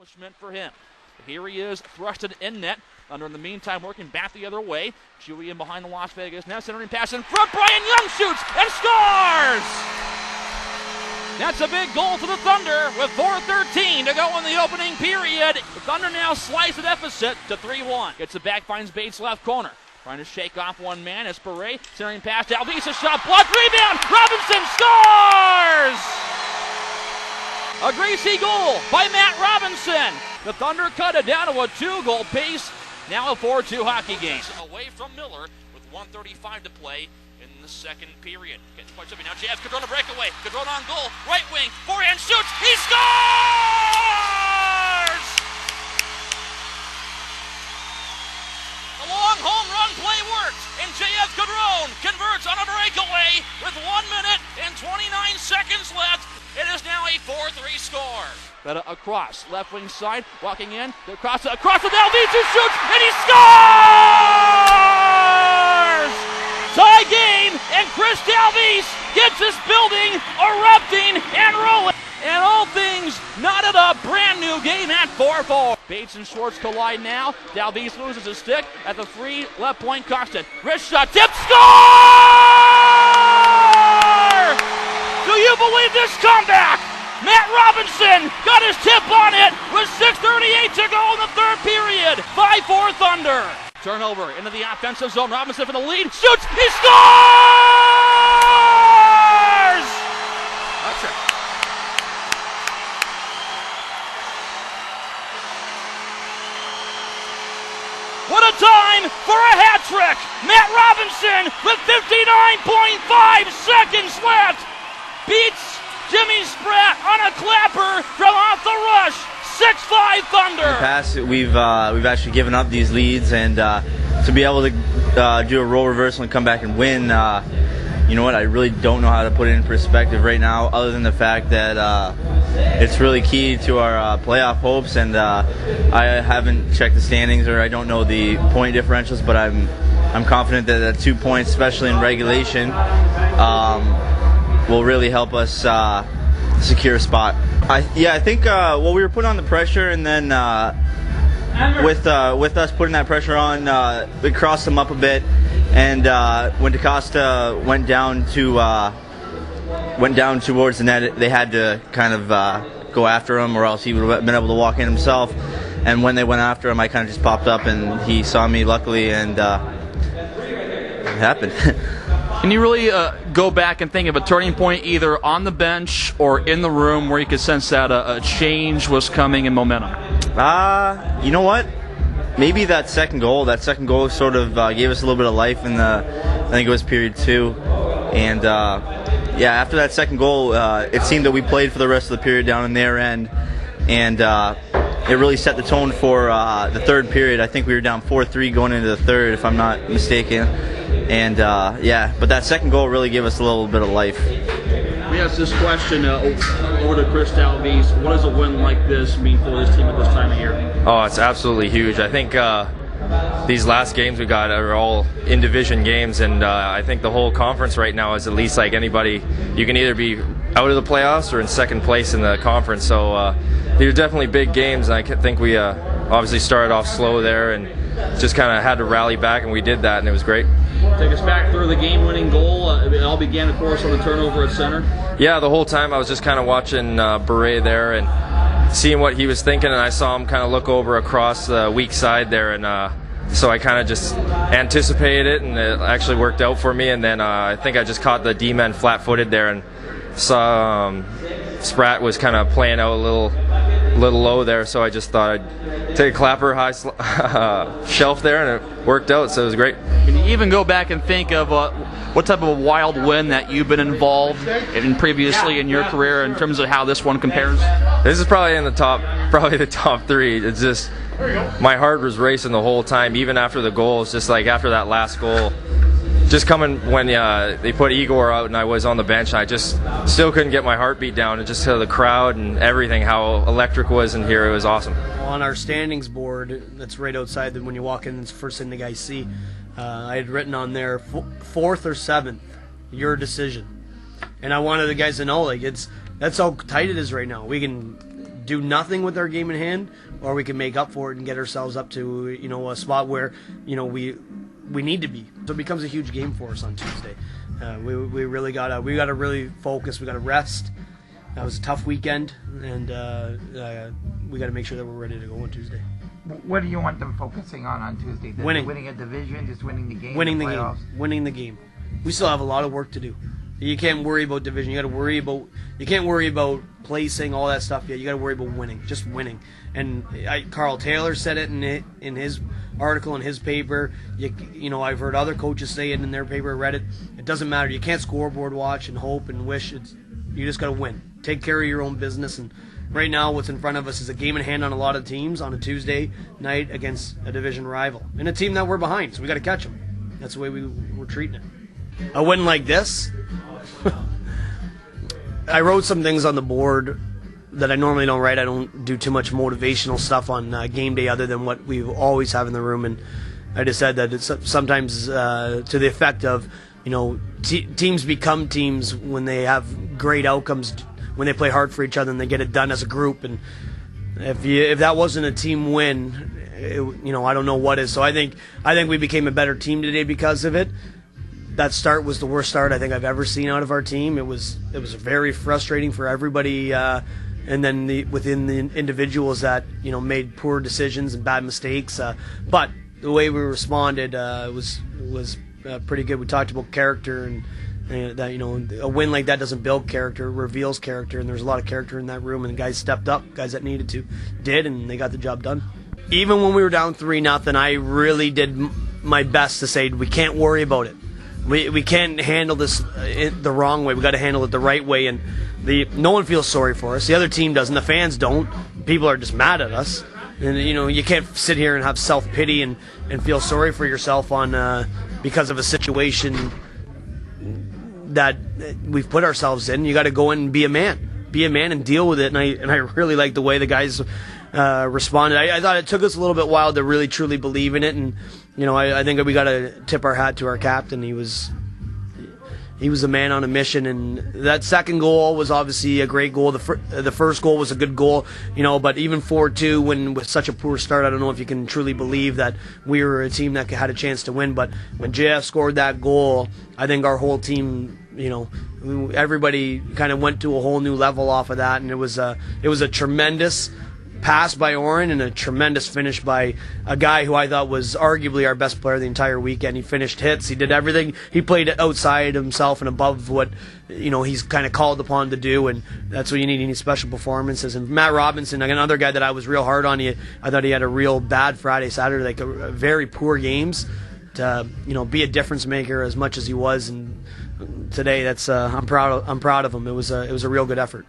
accomplishment for him. Here he is, thrust it in net. Thunder in the meantime working back the other way. Chewy in behind the Las Vegas. Now centering pass in front. Brian Young shoots and scores! That's a big goal for the Thunder with 4:13 to go in the opening period. The Thunder now slice the deficit to 3-1. Gets it back, finds Bates left corner. Trying to shake off one man as Beret centering pass to Alvis, a shot blocked, rebound, Robinson scores! A greasy goal by Matt Robinson. The Thunder cut it down to a 2-goal pace. Now a 4-2 hockey game. Away from Miller with 1:35 to play in the second period. Gets punched up. Now Jazz Cadrona breakaway. Cadrona on goal. Right wing. Forehand shoots. He scores! The long home run play worked. And J.F. Cadrona converts on a breakaway with 1 minute and 29 seconds left. It is now a 4-3 score. But across, left wing side, walking in, across with Alvis, who shoots, and he scores! Tie game, and Chris Alvis gets this building erupting and rolling. And all things knotted up, brand new game at 4-4. Bates and Schwartz collide now. Alvis loses his stick at the free left point. Costin, wrist shot, tip, score! Do you believe this comeback? Matt Robinson got his tip on it with 6:38 to go in the third period. 5-4 Thunder. Turnover into the offensive zone. Robinson for the lead. Shoots. He scores! That's it. What a time for a hat trick. Matt Robinson with 59.5 seconds left beats Jimmy Spratt on a clapper from off the rush. 6-5 Thunder. In the past, we've actually given up these leads, and to be able to do a role reversal and come back and win, you know what? I really don't know how to put it in perspective right now, other than the fact that it's really key to our playoff hopes. And I haven't checked the standings, or I don't know the point differentials, but I'm confident that 2 points, especially in regulation, will really help us secure a spot. I think we were put on the pressure, and then with us putting that pressure on, we crossed them up a bit, and when DaCosta went down towards the net, they had to kind of go after him, or else he would have been able to walk in himself. And when they went after him, I kind of just popped up, and he saw me, luckily, and it happened. Can you really go back and think of a turning point either on the bench or in the room where you could sense that a change was coming in momentum? You know what? Maybe that second goal sort of gave us a little bit of life in I think it was period 2. And after that second goal, it seemed that we played for the rest of the period down in their end. And it really set the tone for the third period. I think we were down 4-3 going into the third, if I'm not mistaken. And but that second goal really gave us a little bit of life. We asked this question over to Chris Alvis. What does a win like this mean for this team at this time of year? Oh, it's absolutely huge. I think these last games we got are all in-division games, and I think the whole conference right now is at least like anybody. You can either be out of the playoffs or in second place in the conference. So these are definitely big games, and I think we obviously started off slow there and just kind of had to rally back, and we did that, and it was great. Take us back through the game-winning goal. It all began, of course, on the turnover at center. Yeah, the whole time I was just kind of watching Beret there and seeing what he was thinking, and I saw him kind of look over across the weak side there, and so I kind of just anticipated it, and it actually worked out for me. And then I think I just caught the D-man flat-footed there and saw Spratt was kind of playing out a little low there, so I just thought I'd take a clapper high shelf there, and it worked out, so it was great. Can you even go back and think of what type of a wild win that you've been involved in previously in your career in terms of how this one compares? This is probably the top 3. It's just my heart was racing the whole time, even after the goals. Just like after that last goal, just coming when they put Igor out and I was on the bench, I just still couldn't get my heartbeat down. And just to the crowd and everything, how electric was in here, it was awesome. On our standings board that's right outside, when you walk in, it's the first thing the guys see. I had written on there 4th or 7th, your decision. And I wanted the guys to know, like, that's how tight it is right now. We can do nothing with our game in hand, or we can make up for it and get ourselves up to a spot where we need to be. So it becomes a huge game for us on Tuesday. We really gotta really focus. We gotta rest. That was a tough weekend, and we got to make sure that we're ready to go on Tuesday. What do you want them focusing on Tuesday? Winning a division, just winning the game. Winning the game. We still have a lot of work to do. You can't worry about division. You can't worry about placing, all that stuff yet. You got to worry about winning, just winning. And Carl Taylor said it in his article in his paper. I've heard other coaches say it in their paper. Read it. It doesn't matter. You can't scoreboard watch and hope and wish. You just got to win. Take care of your own business. And right now, what's in front of us is a game in hand on a lot of teams on a Tuesday night against a division rival and a team that we're behind. So we got to catch them. That's the way we're treating it. A win like this. I wrote some things on the board that I normally don't write. I don't do too much motivational stuff on game day other than what we always have in the room. And I just said that it's sometimes to the effect of, teams become teams when they have great outcomes, when they play hard for each other and they get it done as a group. And if that wasn't a team win, I don't know what is. So I think we became a better team today because of it. That start was the worst start I think I've ever seen out of our team. It was very frustrating for everybody, and then within the individuals that made poor decisions and bad mistakes. But the way we responded was pretty good. We talked about character and that a win like that doesn't build character, it reveals character, and there's a lot of character in that room. And the guys stepped up, guys that needed to did, and they got the job done. Even when we were down 3-0, I really did my best to say we can't worry about it. We can't handle this the wrong way. We got to handle it the right way, and no one feels sorry for us. The other team doesn't. The fans don't. People are just mad at us, and you can't sit here and have self-pity and feel sorry for yourself on because of a situation that we've put ourselves in. You got to go in and be a man and deal with it. And I really like the way the guys responded. I thought it took us a little bit while to really truly believe in it, and I think we got to tip our hat to our captain. He was a man on a mission, and that second goal was obviously a great goal. The first goal was a good goal, but even 4-2 when with such a poor start, I don't know if you can truly believe that we were a team that had a chance to win. But when JF scored that goal, I think our whole team, everybody kind of went to a whole new level off of that, and it was a tremendous pass by Oren and a tremendous finish by a guy who I thought was arguably our best player the entire weekend. He finished hits. He did everything. He played outside himself and above what he's kind of called upon to do, and that's what you need. You need special performances. And Matt Robinson, another guy that I was real hard on. I thought he had a real bad Friday, Saturday, like a very poor games to be a difference maker as much as he was. And today, I'm proud of him. It was a real good effort.